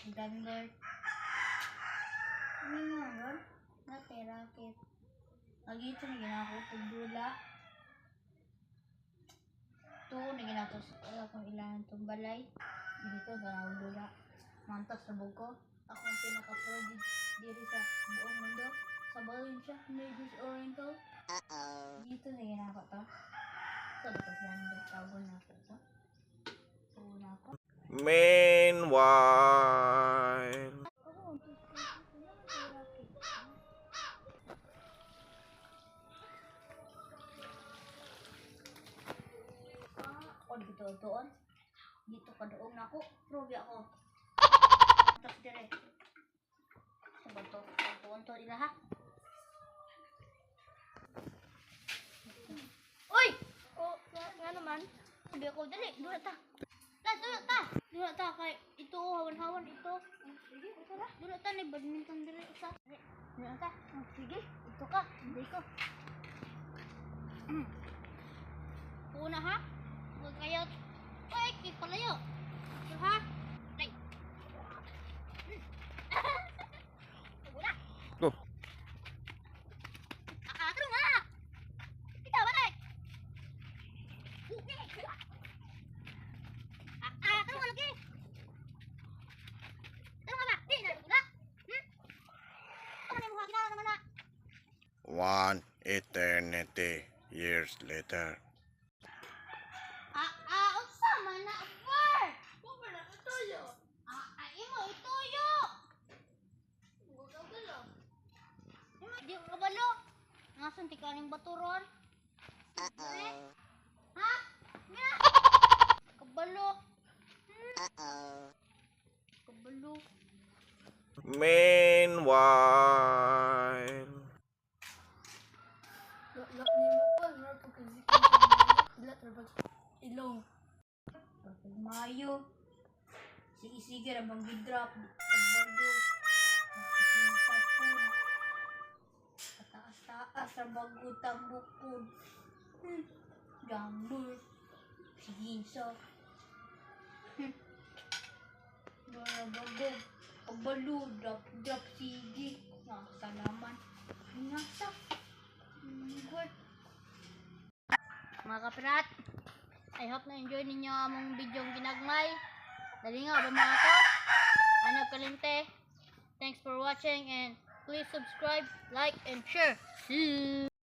si Danbert. Ano nga ron? Rakit. Nagito na ginako tugdula. Ito na ginako sa ilangan itong balay. Dito sa dula. Mantas na buko. Ako ang pinaka-pro diri sa buong mundo. Sa Valencia, Ladies Oriental. Dito na ginako to. So, dito sila nagtawag na ako ito. Una ako. Meanwhile. Dito doon. Dito ka doon ako. Probe ako. Tapos dire. Sabag to. Doon to ila ha. Uy! O, nga naman. Sabi ako, dali. Dula ta. Dula ta. Kay ito, hawan-hawan ito. Sige, ito na. Dula ta ni badminton dire. Isa. Dula ta. Sige, ito ka. Hindi ko. Una ha. Huwag kayo. Uy, kipalayo. Ito ha. Ay. Una. Go. Akakaro nga. Ikaw, batay. Akakaro nga lagi. Ano nga ba? Di na una. Ano yung mga ginagawa naman na? 1 eternity years later. Unsa man na bar? Mo na ituyo. Imo ituyo. Gugalo. Di ko kabalo. Ngason ti kaning baturon? Ha? Nga. Kabalo. Kabalo. Meanwhile. Lak ni mo pa na pagkazikin. Lat ra ilong. Pag Mayo. Sige ra bang gidrop. Pagbardo. Sapod. Taas ra bang utang bukod. Gambol. Siginso. Bara bagog. Kabalo. Drop sige. Nakasalaman. Nasa. Good. Mga kapirat, I hope na enjoy ninyo among video ginagmay. Dali nga ba mga to? Ano kalinte? Thanks for watching and please subscribe, like, and share. See you!